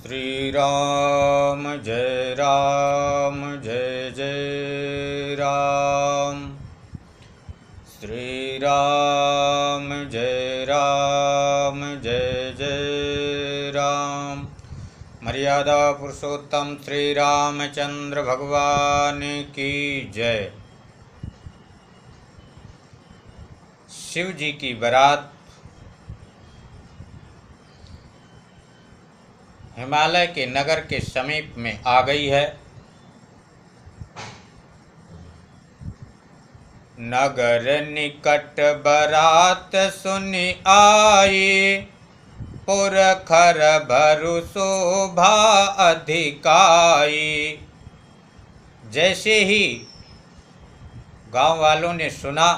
श्री राम जय जय जय राम। श्री राम जय जय राम। मर्यादा पुरुषोत्तम श्री रामचंद्र भगवान की जय। शिव जी की बारात हिमालय के नगर के समीप में आ गई है। नगर निकट बारात सुनि आई, पुरखर भरु शोभा अधिकाई। जैसे ही गांव वालों ने सुना,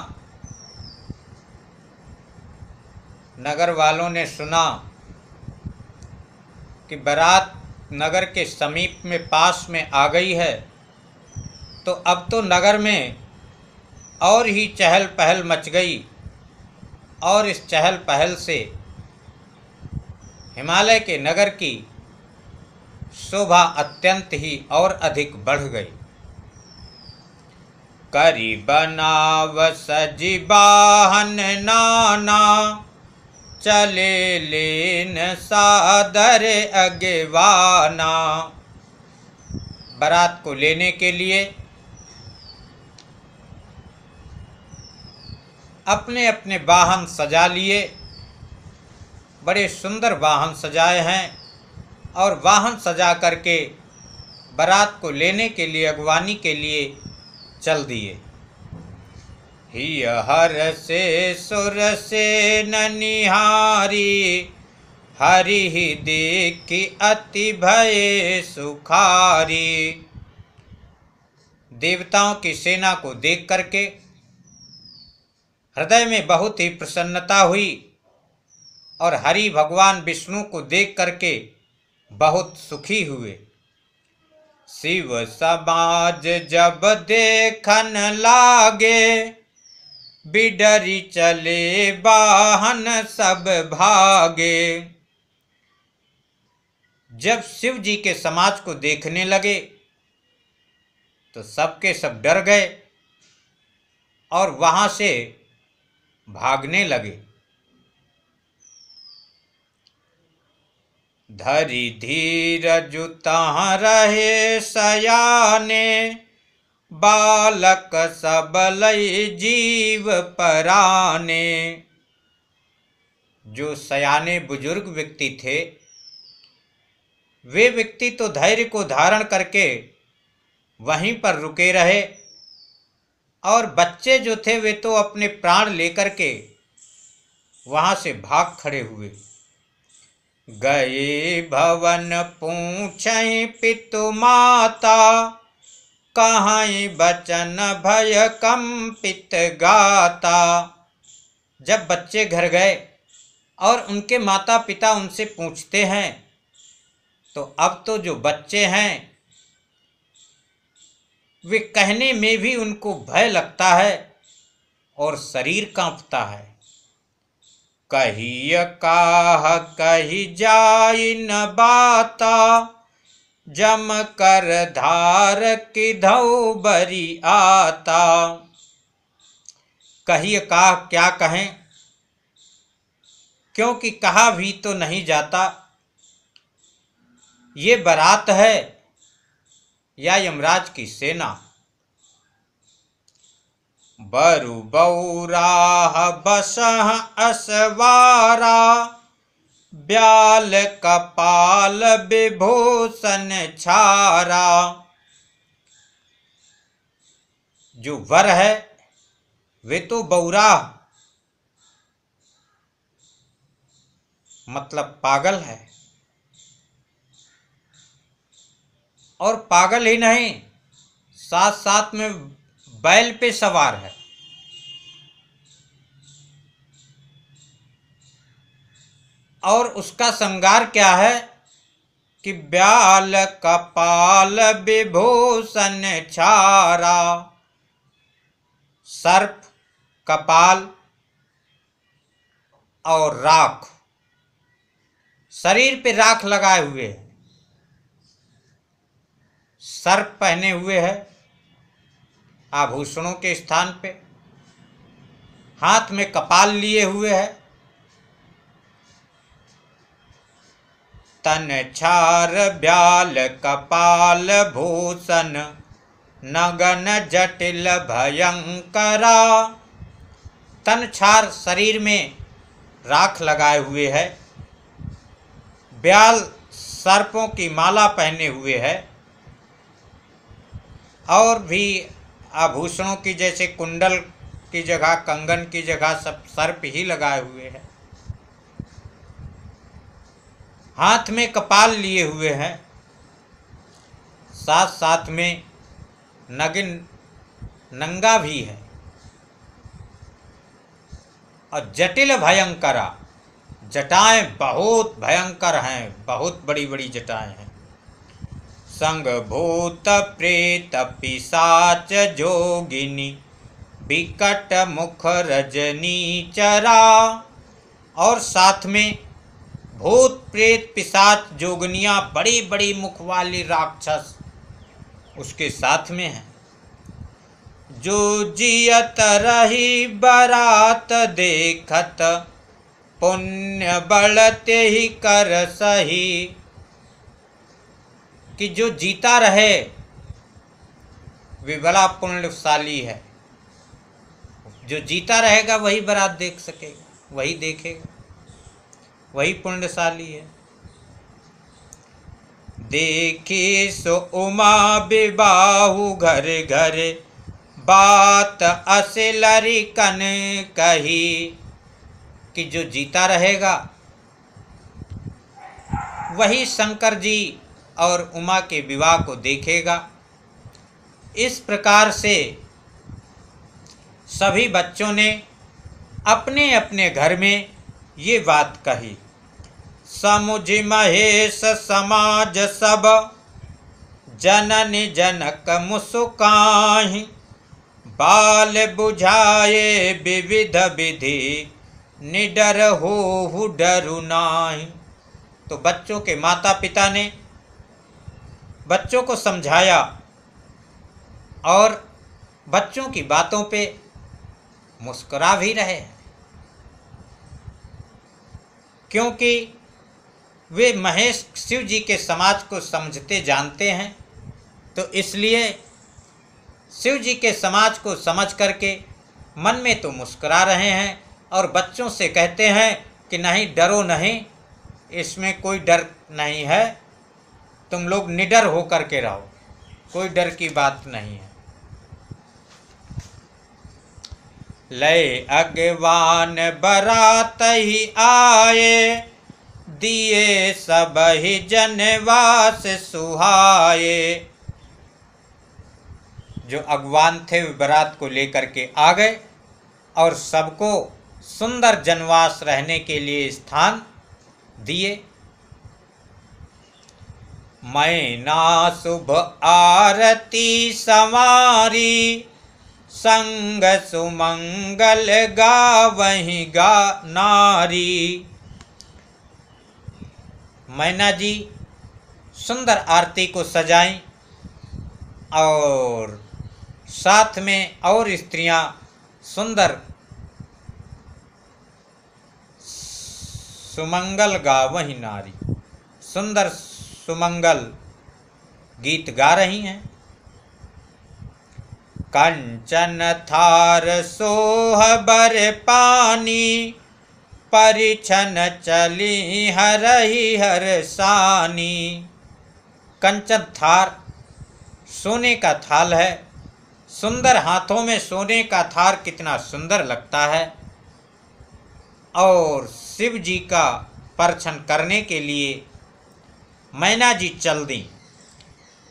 नगर वालों ने सुना कि बारात नगर के समीप में पास में आ गई है, तो अब तो नगर में और ही चहल पहल मच गई। और इस चहल पहल से हिमालय के नगर की शोभा अत्यंत ही और अधिक बढ़ गई। करी बनाव सजी बाहन नाना, चले लेन सादर अगवाना। बारात को लेने के लिए अपने अपने वाहन सजा लिए। बड़े सुंदर वाहन सजाए हैं और वाहन सजा करके बारात को लेने के लिए, अगवानी के लिए चल दिए। ही हर से सुर से ननिहारी, हरि ही देखी अति भय सुखारी। देवताओं की सेना को देख करके हृदय में बहुत ही प्रसन्नता हुई और हरि भगवान विष्णु को देख करके बहुत सुखी हुए। शिव समाज जब देखन लागे, बिडरी चले बाहन सब भागे। जब शिव जी के समाज को देखने लगे तो सबके सब डर गए और वहां से भागने लगे। धरि धीरज तहाँ रहे सयाने, बालक सब लय जीव पराने। जो सयाने बुजुर्ग व्यक्ति थे, वे व्यक्ति तो धैर्य को धारण करके वहीं पर रुके रहे, और बच्चे जो थे वे तो अपने प्राण लेकर के वहां से भाग खड़े हुए। गए भवन पूछई पितु माता, कहाई बचन भय कंपित गाता। जब बच्चे घर गए और उनके माता पिता उनसे पूछते हैं, तो अब तो जो बच्चे हैं वे कहने में भी उनको भय लगता है और शरीर कांपता है। कहिय काह कही जाई न बाता, जम कर धार किधौ बरी आता। कहिए काह क्या कहें, क्योंकि कहा भी तो नहीं जाता। ये बारात है या यमराज की सेना। बरु बौराह बसह असवारा, ब्याल कपाल विभूषण छारा। जो वर है वे तो बौराह मतलब पागल है, और पागल ही नहीं, साथ साथ में बैल पे सवार है। और उसका श्रृंगार क्या है कि ब्याल कपाल विभूषण छारा। सर्प, कपाल और राख, शरीर पे राख लगाए हुए है। सर्प पहने हुए है आभूषणों के स्थान पे, हाथ में कपाल लिए हुए है, तन छार ब्याल कपाल भूषण नगन जटिल भयंकरा। तन छार शरीर में राख लगाए हुए है, ब्याल सर्पों की माला पहने हुए है, और भी आभूषणों की जैसे कुंडल की जगह कंगन की जगह सब सर्प ही लगाए हुए हैं, हाथ में कपाल लिए हुए हैं, साथ साथ में नगिन नंगा भी है, और जटिल भयंकरा, जटाएं बहुत भयंकर हैं, बहुत बड़ी बड़ी जटाएं हैं। संग भूत प्रेत पिशाच जोगिनी विकट मुख रजनी चरा। और साथ में भूत प्रेत पिशाच जोगनियाँ बड़ी बड़ी मुख वाली राक्षस उसके साथ में है। जो जियत रही बरात देखत पुण्य बढ़ते ही कर सही। कि जो जीता रहे वे बड़ा पुण्यशाली है, जो जीता रहेगा वही बारात देख सकेगा, वही देखेगा, वही पुण्यशाली है। देखी सो उमा विबाहु घर घर बात असिलरी कन कही। कि जो जीता रहेगा वही शंकर जी और उमा के विवाह को देखेगा। इस प्रकार से सभी बच्चों ने अपने अपने घर में ये बात कही। समुझ महेश समाज सब जननी जनक मुस्काहि। बाल बुझाए विविध विधि निडर हो डरु नाहि। तो बच्चों के माता पिता ने बच्चों को समझाया और बच्चों की बातों पे मुस्कुरा भी रहे हैं, क्योंकि वे महेश शिव जी के समाज को समझते जानते हैं। तो इसलिए शिव जी के समाज को समझ करके मन में तो मुस्कुरा रहे हैं और बच्चों से कहते हैं कि नहीं, डरो नहीं, इसमें कोई डर नहीं है, तुम लोग निडर होकर के रहो, कोई डर की बात नहीं है। लय अगवान बरात ही आए दिए सब ही जनवास सुहाए। जो अगवान थे वे बारात को लेकर के आ गए और सबको सुंदर जनवास रहने के लिए स्थान दिए। मैना शुभ आरती संवारी संग सुमंगल गावहीं गा नारी। मैना जी सुंदर आरती को सजाई और साथ में और स्त्रियां सुंदर सुमंगल गावहीं नारी, सुंदर सुमंगल गीत गा रही हैं। कंचन थार सोह बर पानी परिछन चली हरहि हर सानी। कंचन थार सोने का थाल है, सुंदर हाथों में सोने का थार कितना सुंदर लगता है। और शिव जी का परछन करने के लिए मैना जी चल दी।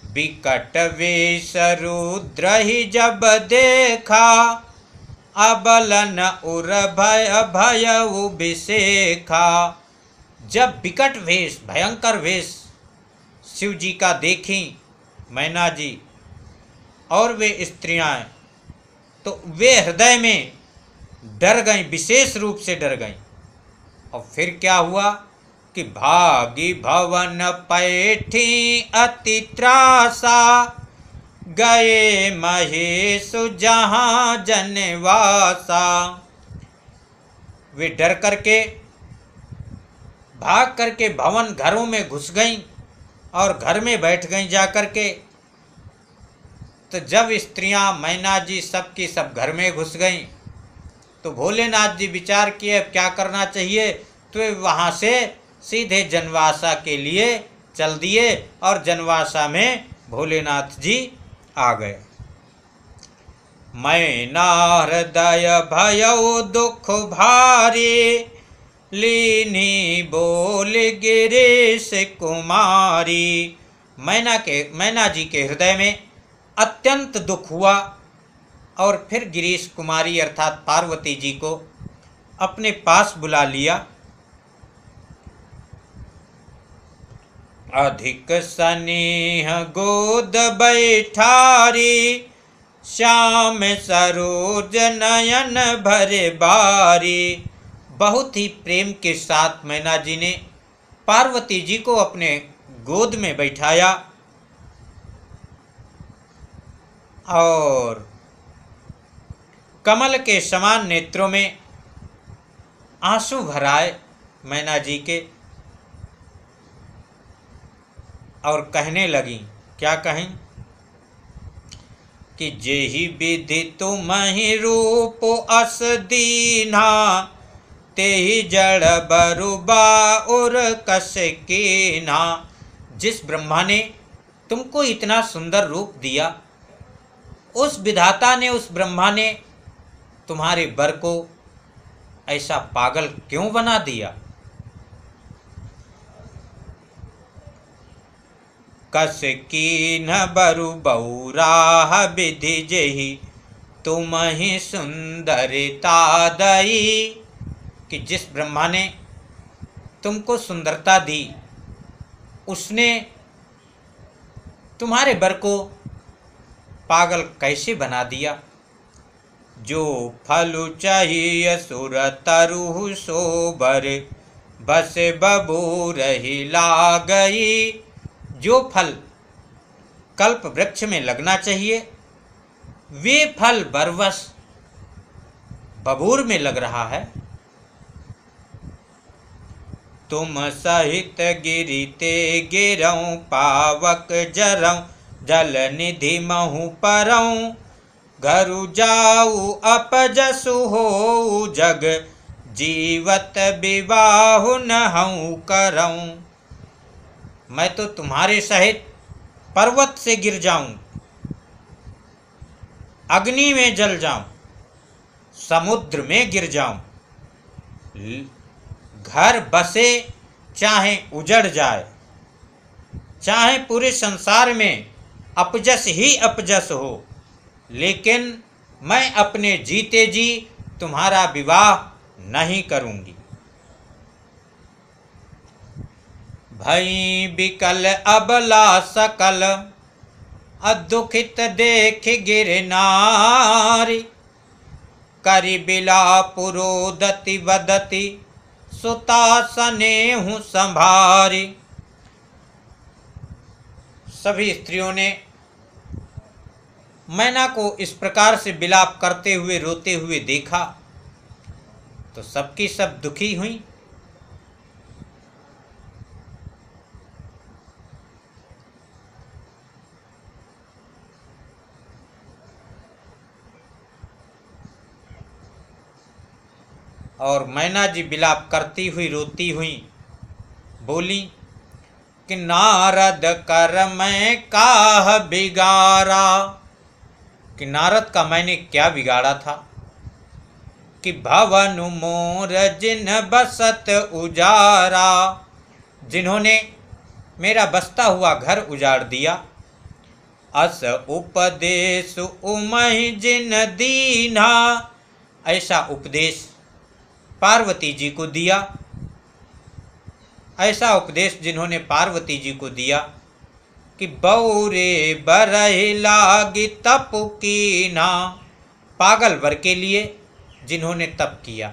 विकट वेश रुद्र ही जब देखा अबलन उर भय भय विशेखा। जब विकट वेश भयंकर वेश शिव जी का देखी मैना जी और वे स्त्रियां, तो वे हृदय में डर गईं, विशेष रूप से डर गईं। और फिर क्या हुआ कि कि भागी भवन पैठी अति त्रासा, गए महेश जहाँ जनवासा। वे डर करके भाग करके भवन घरों में घुस गईं और घर में बैठ गईं जा करके। तो जब स्त्रियां मैना जी सब की सब घर में घुस गईं तो भोलेनाथ जी विचार किए अब क्या करना चाहिए। तो वे वहाँ से सीधे जनवासा के लिए चल दिए और जनवासा में भोलेनाथ जी आ गए। मैना हृदय भयो दुख भारी, लीनी बोल गिरीश कुमारी। मैना जी के हृदय में अत्यंत दुख हुआ और फिर गिरीश कुमारी अर्थात पार्वती जी को अपने पास बुला लिया। अधिक स्नेह गोद बैठारी, श्याम सरोज नयन भरे बारी। बहुत ही प्रेम के साथ मैना जी ने पार्वती जी को अपने गोद में बैठाया और कमल के समान नेत्रों में आंसू भराए मैना जी के और कहने लगी। क्या कहें कि जेहि विधि तुम्हि रूप अस दीना, तेहि जड़ बरुबा और कस कीना। जिस ब्रह्मा ने तुमको इतना सुंदर रूप दिया, उस विधाता ने उस ब्रह्मा ने तुम्हारे बर को ऐसा पागल क्यों बना दिया। कस कीन बरु बहुराह विधि जेहि, तुम्हि सुंदरता दई। कि जिस ब्रह्मा ने तुमको सुंदरता दी, उसने तुम्हारे बर को पागल कैसे बना दिया। जो फलु चाहिए सुर तरु सोबर, बस बबूर ही लागई। जो फल कल्प वृक्ष में लगना चाहिए, वे फल बरवस बबूर में लग रहा है। तुम सहित गिरिते गिरऊं, पावक जरऊं, जल निधि महु परऊं। घरु जाऊ अपजसु हो, जग जीवत विवाहु नहु करऊं। मैं तो तुम्हारे सहित पर्वत से गिर जाऊं, अग्नि में जल जाऊं, समुद्र में गिर जाऊं, घर बसे चाहे उजड़ जाए, चाहे पूरे संसार में अपजस ही अपजस हो, लेकिन मैं अपने जीते जी तुम्हारा विवाह नहीं करूंगी। भई बिकल अबला सकल, अदुखित देख गिरनारी। करि बिलापु रोदति वदति, सुता स्नेहु संभारी। सभी स्त्रियों ने मैना को इस प्रकार से विलाप करते हुए रोते हुए देखा तो सबकी सब दुखी हुई। और मैना जी विलाप करती हुई रोती हुई बोली कि नारद कर मैं काह बिगाड़ा। कि नारद का मैंने क्या बिगाड़ा था कि भवन मोर जिन बसत उजारा। जिन्होंने मेरा बसता हुआ घर उजाड़ दिया। अस उपदेश उमहि जिन दीना। ऐसा उपदेश पार्वती जी को दिया। ऐसा उपदेश जिन्होंने पार्वती जी को दिया कि बौरे बरहि लागी तप कीना। पागल वर के लिए जिन्होंने तप किया।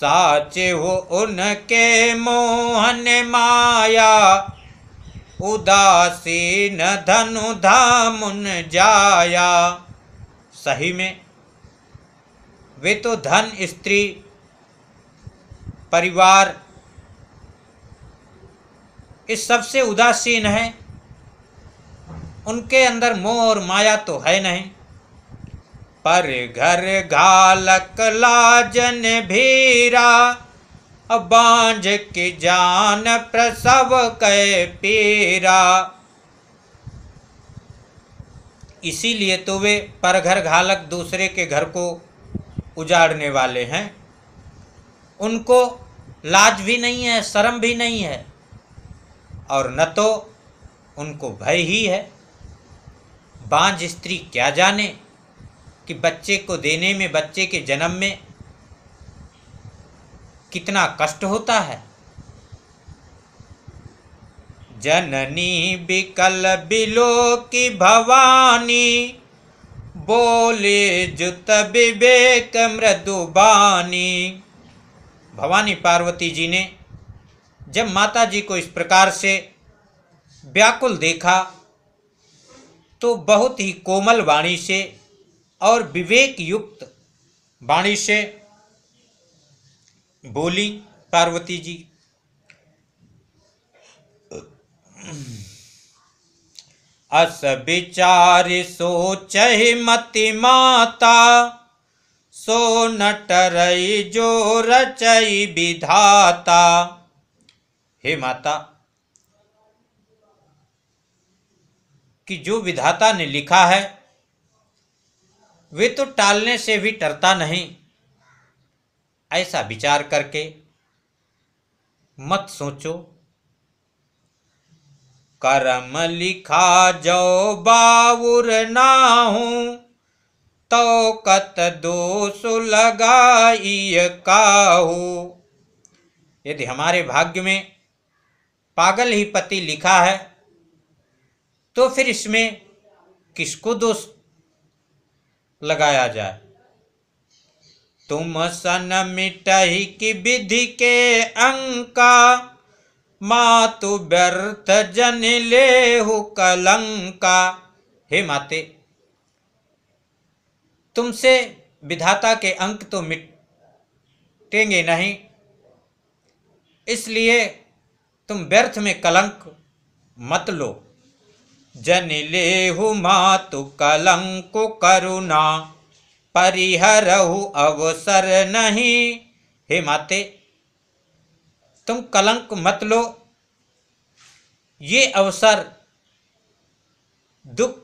साचे हो उनके मोहन माया, उदासीन धनु धामुन जाया। सही में वे तो धन, स्त्री, परिवार इस सब से उदासीन है। उनके अंदर मोह और माया तो है नहीं। पर घर घालक लाजन भीरा, बांझ की जान प्रसव कै पीरा। इसीलिए तो वे पर घर घालक, दूसरे के घर को उजाड़ने वाले हैं। उनको लाज भी नहीं है, शर्म भी नहीं है, और न तो उनको भय ही है। बांझ स्त्री क्या जाने कि बच्चे को देने में, बच्चे के जन्म में कितना कष्ट होता है। जननी बिकल बिलो की भवानी, बोले जुत विवेक मृदुबानी। भवानी पार्वती जी ने जब माता जी को इस प्रकार से व्याकुल देखा तो बहुत ही कोमल वाणी से और विवेक युक्त वाणी से बोली पार्वती जी। अस विचार सोचहि मति माता, सो नटरई जो रचई विधाता। हे माता, कि जो विधाता ने लिखा है वे तो टालने से भी डरता नहीं। ऐसा विचार करके मत सोचो। कर्म लिखा जो बावुर नाहूं, तो कत दोष लगाई काहू। यदि हमारे भाग्य में पागल ही पति लिखा है तो फिर इसमें किसको दोष लगाया जाए। तुम सन मिटहि की विधि के अंका, मातु व्यर्थ जन लेहु कलंका। हे माते, तुमसे विधाता के अंक तो मिटेंगे नहीं, इसलिए तुम व्यर्थ में कलंक मत लो। जन लेहु मातु कलंको करुणा, परिहरहु अवसर नहीं। हे माते, तुम कलंक मत लो। ये अवसर दुख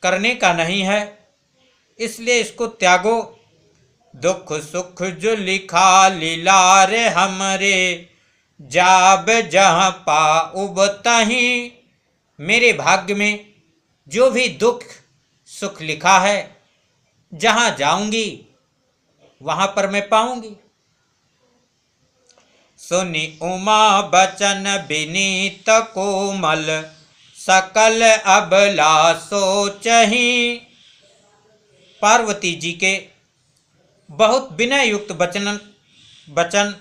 करने का नहीं है, इसलिए इसको त्यागो। दुख सुख जो लिखा लीलार हमरे, जाब जहाँ पाउब तहीं। मेरे भाग्य में जो भी दुख सुख लिखा है, जहाँ जाऊंगी वहाँ पर मैं पाऊंगी। सुनि उमा बचन विनीत कोमल, सकल अबला सोचहि। पार्वती जी के बहुत विनय युक्त वचन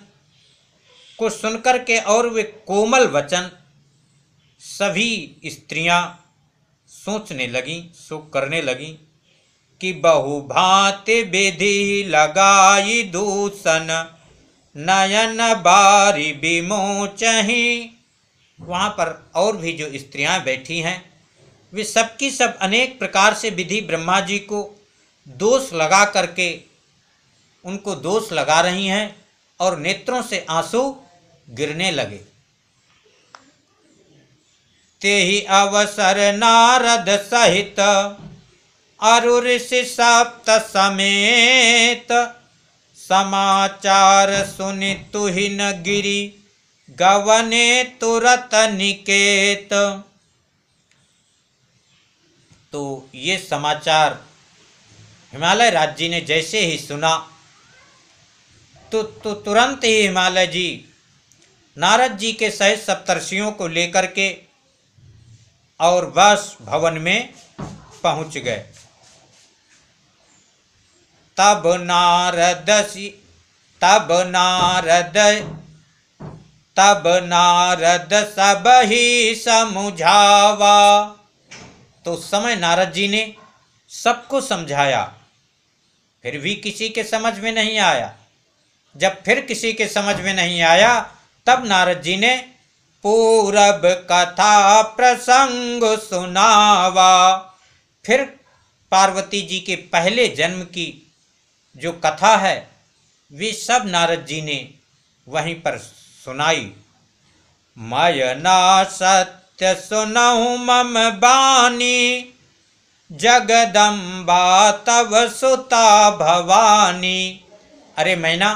को सुनकर के और वे कोमल वचन सभी स्त्रियां सोचने लगीं, सुख करने लगीं कि बहु भांति विधि लगाई दूषण, नयन बारी विमोचहि। वहाँ पर और भी जो स्त्रियां बैठी हैं वे सबकी सब अनेक प्रकार से विधि ब्रह्मा जी को दोष लगा करके उनको दोष लगा रही हैं और नेत्रों से आंसू गिरने लगे। तेहि अवसर नारद सहित, अरु ऋषि सप्त समेत, समाचार सुनि तुहिन गिरि, गवने तुरत निकेत। तो ये समाचार हिमालय राज जी ने जैसे ही सुना तो तुरंत ही हिमालय जी नारद जी के सहित सप्तर्षियों को लेकर के और बस भवन में पहुंच गए। तब नारद तब नारद सब ही समझावा। तो उस समय नारद जी ने सबको समझाया, फिर भी किसी के समझ में नहीं आया। जब फिर किसी के समझ में नहीं आया, तब नारद जी ने पूरब कथा प्रसंग सुनावा। फिर पार्वती जी के पहले जन्म की जो कथा है वे सब नारद जी ने वहीं पर सुनाई। मय ना सत्य सुनहु मम बानी, जगदम्बा तव सुता भवानी। अरे मैना,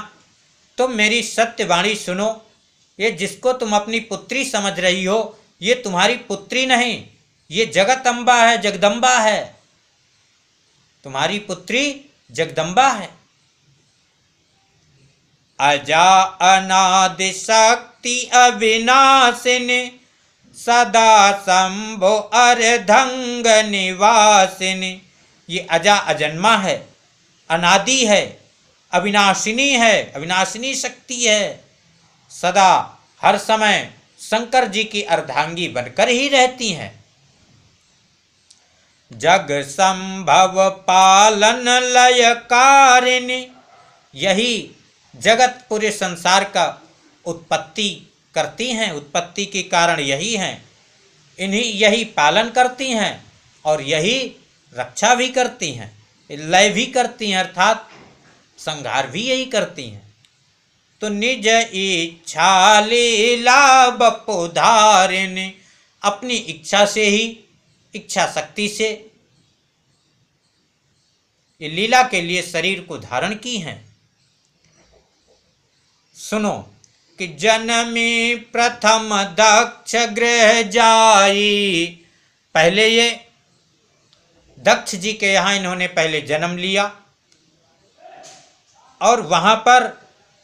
तुम मेरी सत्यवाणी सुनो। ये जिसको तुम अपनी पुत्री समझ रही हो, ये तुम्हारी पुत्री नहीं, ये जगत अम्बा है, जगदम्बा है। तुम्हारी पुत्री जगदम्बा है। अजा अनादि शक्ति अविनाशिनी, सदा शंभो अर्धंग निवासिनी। ये अजा अजन्मा है, अनादि है, अविनाशिनी है, अविनाशिनी शक्ति है। सदा हर समय शंकर जी की अर्धांगी बनकर ही रहती हैं। जग संभव पालन लयकारिणी, यही जगत पूरे संसार का उत्पत्ति करती हैं, उत्पत्ति के कारण यही हैं। इन्हीं यही पालन करती हैं और यही रक्षा भी करती हैं, लय भी करती हैं, अर्थात संहार भी यही करती हैं। तो निज इच्छा लीला बपुधारिणी, अपनी इच्छा से ही, इच्छा शक्ति से ये लीला के लिए शरीर को धारण की हैं। सुनो कि जन्मी प्रथम दक्ष गृह जाई, पहले ये दक्ष जी के यहाँ इन्होंने पहले जन्म लिया और वहां पर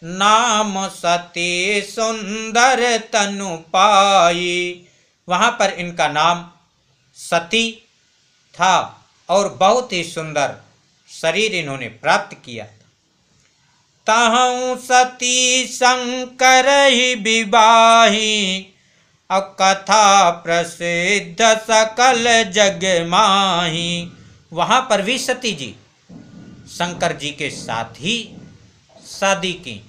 नाम सती सुंदर तनु पाई, वहां पर इनका नाम सती था और बहुत ही सुंदर शरीर इन्होंने प्राप्त किया। तहु सती शंकर ही विवाही, अकथा प्रसिद्ध सकल जग माही। वहां पर भी सती जी शंकर जी के साथ ही शादी की।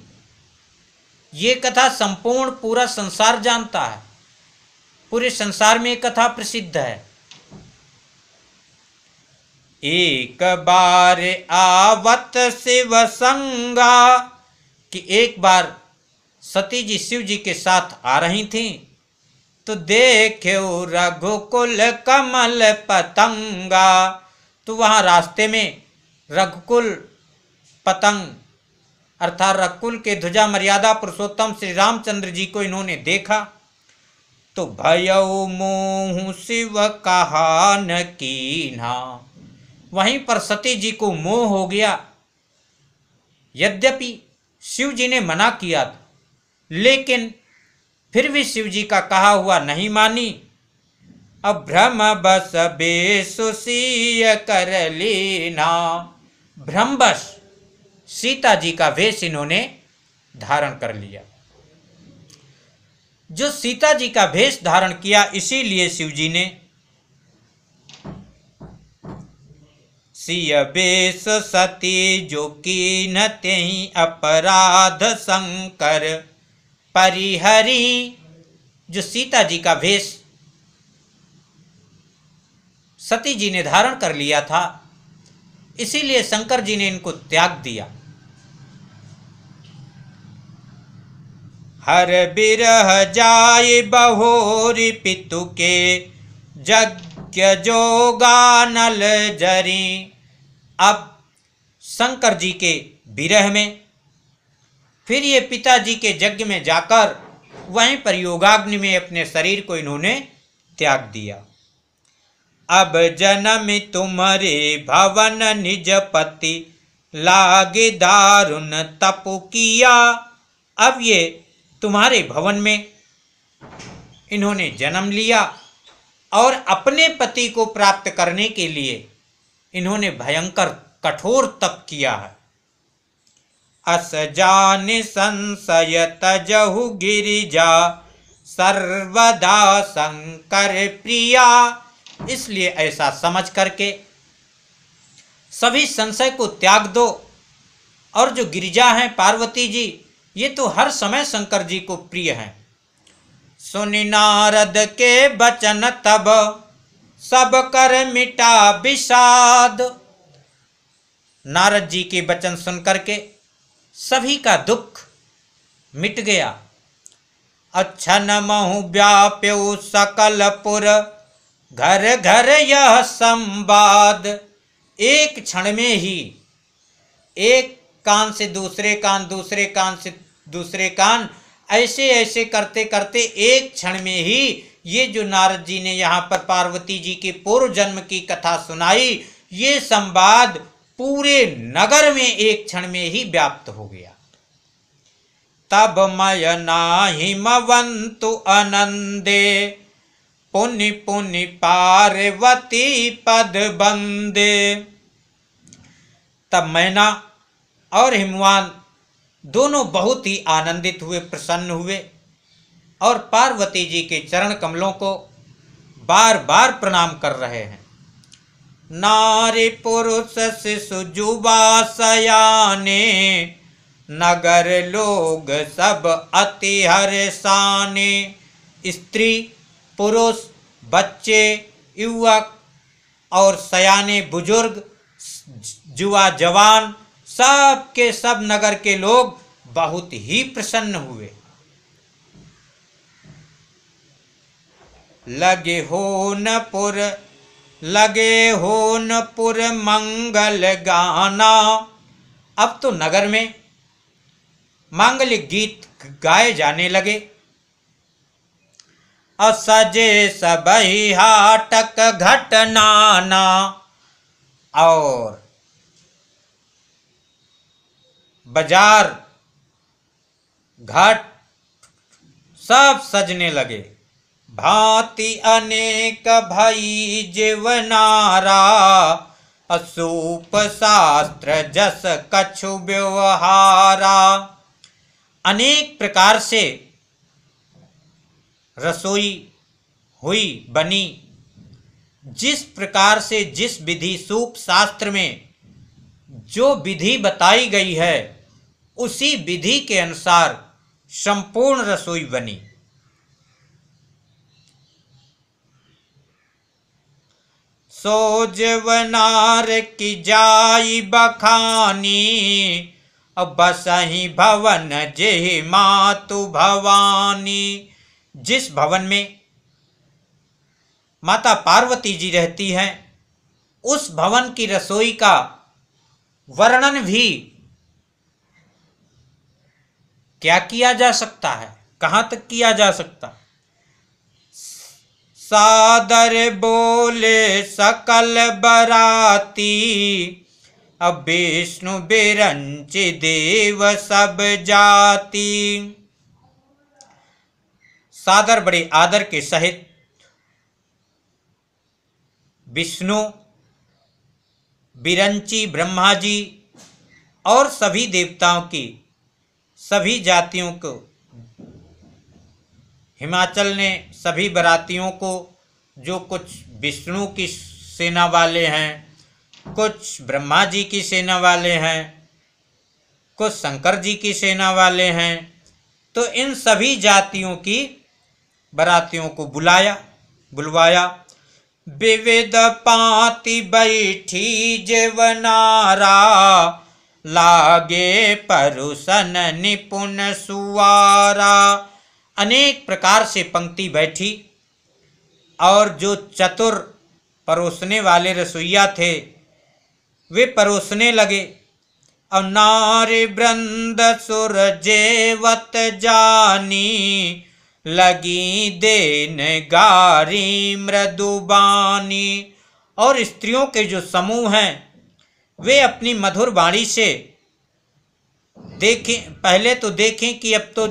ये कथा संपूर्ण पूरा संसार जानता है, पूरे संसार में ये कथा प्रसिद्ध है। एक बार आवत शिव संगा, कि एक बार सती जी शिव जी के साथ आ रही थीं, तो देख्यो रघुकुल कमल पतंगा। तो वहाँ रास्ते में रघुकुल पतंग अर्थात रघुकुल के ध्वजा मर्यादा पुरुषोत्तम श्री रामचंद्र जी को इन्होंने देखा। तो भयउ मोह शिव कहा न कीन्हा, वहीं पर सती जी को मोह हो गया। यद्यपि शिव जी ने मना किया था, लेकिन फिर भी शिव जी का कहा हुआ नहीं मानी। अब भ्रम बस बेसुसीय कर लीना, भ्रमवश सीता जी का वेश इन्होंने धारण कर लिया। जो सीता जी का वेश धारण किया, इसीलिए शिव जी ने सिय बेश सती जो कीन तेहि अपराध शंकर परिहरी। जो सीता जी का वेश सती जी ने धारण कर लिया था, इसीलिए शंकर जी ने इनको त्याग दिया। हर बिरह जाय बहोरी पितु के, यज्ञ जोगानल जरी। अब शंकर जी के विरह में फिर ये पिताजी के यज्ञ में जाकर वहीं पर योगाग्नि में अपने शरीर को इन्होंने त्याग दिया। अब जन्म तुम्हारे भवन निज पति, लागे दारुण तपु किया। अब ये तुम्हारे भवन में इन्होंने जन्म लिया और अपने पति को प्राप्त करने के लिए इन्होंने भयंकर कठोर तप किया है। अस जान संशय तजहु गिरिजा सर्वदा शंकर प्रिया। इसलिए ऐसा समझ करके सभी संशय को त्याग दो। और जो गिरिजा हैं पार्वती जी, ये तो हर समय शंकर जी को प्रिय हैं। सुनि नारद के बचन तब सब कर मिटा विषाद। नारद जी के वचन सुनकर के सभी का दुख मिट गया। अच्छन महु व्याप्यो सकलपुर घर घर यह संवाद। एक क्षण में ही एक कान से दूसरे कान, दूसरे कान से दूसरे कान, ऐसे ऐसे करते करते एक क्षण में ही ये जो नारद जी ने यहाँ पर पार्वती जी के पूर्व जन्म की कथा सुनाई, ये संवाद पूरे नगर में एक क्षण में ही व्याप्त हो गया। तब मय नाहिमवंतु आनंदे पुनि पुनि पार्वती पद बंदे। तब मैना और हिमवान दोनों बहुत ही आनंदित हुए, प्रसन्न हुए और पार्वती जी के चरण कमलों को बार बार प्रणाम कर रहे हैं। नारी पुरुष शिशु जुबा सयाने नगर लोग सब अति हर्षाने। स्त्री पुरुष बच्चे युवक और सयाने बुजुर्ग जुआ जवान सब के सब नगर के लोग बहुत ही प्रसन्न हुए। लगे होनपुर मंगल गाना। अब तो नगर में मांगलिक गीत गाए जाने लगे। असजे सबही हाटक घटनाना। और बाजार घाट सब सजने लगे। भांति अनेक भई जीवनारा असूप शास्त्र जस कछु व्यवहारा। अनेक प्रकार से रसोई हुई बनी। जिस प्रकार से जिस विधि सूप शास्त्र में जो विधि बताई गई है उसी विधि के अनुसार संपूर्ण रसोई बनी। सो जीवनार की जाई बखानी अब बसही भवन जेहि मातु भवानी। जिस भवन में माता पार्वती जी रहती हैं उस भवन की रसोई का वर्णन भी क्या किया जा सकता है, कहां तक किया जा सकता। सादर बोले सकल बराती अब विष्णु बिरंच देव सब जाति। सादर बड़े आदर के सहित विष्णु बिरंची ब्रह्मा जी और सभी देवताओं की सभी जातियों को हिमाचल ने सभी बरातियों को, जो कुछ विष्णु की सेना वाले हैं, कुछ ब्रह्मा जी की सेना वाले हैं, कुछ शंकर जी की सेना वाले हैं, तो इन सभी जातियों की बरातियों को बुलवाया। विविध पाति बैठी जीवनारा लागे परुसन निपुण सुवारा। अनेक प्रकार से पंक्ति बैठी और जो चतुर परोसने वाले रसोइया थे वे परोसने लगे। और नारी वृंद सुर जेवत जानी लगी देन गारी मृदुबानी। और स्त्रियों के जो समूह हैं वे अपनी मधुर वाणी से देखें, पहले तो देखें कि अब तो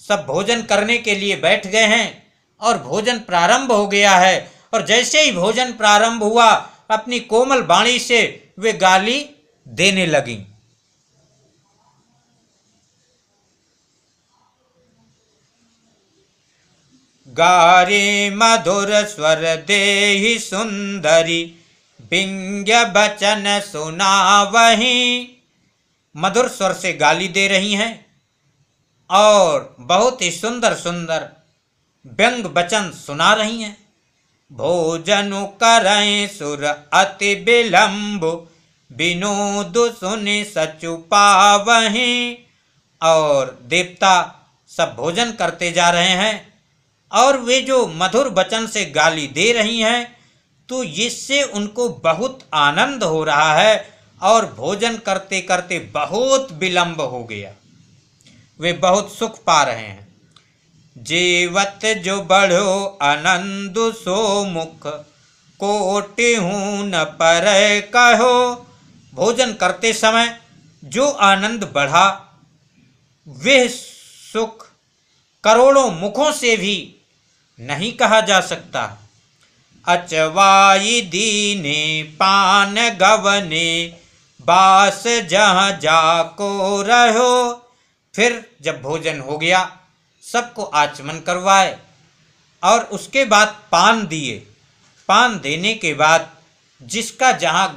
सब भोजन करने के लिए बैठ गए हैं और भोजन प्रारंभ हो गया है। और जैसे ही भोजन प्रारंभ हुआ अपनी कोमल वाणी से वे गाली देने लगीं। गारे मधुर स्वर देहि सुंदरी, व्यंग्य बचन सुनावहीं। मधुर स्वर से गाली दे रही हैं और बहुत ही सुंदर सुंदर व्यंग वचन सुना रही हैं। भोजनु करैं सुर अति विलंब, विनोद सुनि सचु पावहीं। और देवता सब भोजन करते जा रहे हैं और वे जो मधुर वचन से गाली दे रही हैं तो इससे उनको बहुत आनंद हो रहा है और भोजन करते करते बहुत विलंब हो गया, वे बहुत सुख पा रहे हैं। जीवत जो बढ़ो आनंद सो मुख, कोटि हूँ न पर कहो। भोजन करते समय जो आनंद बढ़ा वह सुख करोड़ों मुखों से भी नहीं कहा जा सकता। अचवाई दीने पान गवने, बास जहाँ जाको रहो। फिर जब भोजन हो गया सबको आचमन करवाए और उसके बाद पान दिए। पान देने के बाद जिसका जहाँ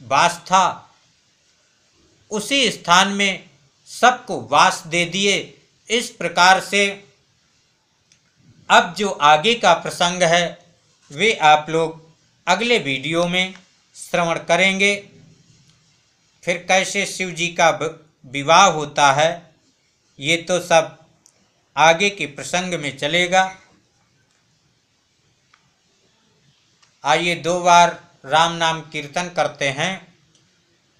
वास था उसी स्थान में सबको वास दे दिए। इस प्रकार से अब जो आगे का प्रसंग है वे आप लोग अगले वीडियो में श्रवण करेंगे। फिर कैसे शिव जी का विवाह होता है ये तो सब आगे के प्रसंग में चलेगा। आइए 2 बार राम नाम कीर्तन करते हैं।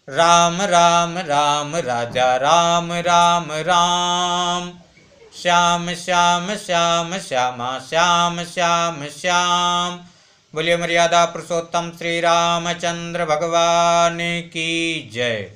राम राम राम राजा राम राम राम, श्याम श्याम श्याम श्यामा श्याम श्याम श्याम। बोलिए मर्यादा पुरुषोत्तम श्री रामचंद्र भगवान की जय।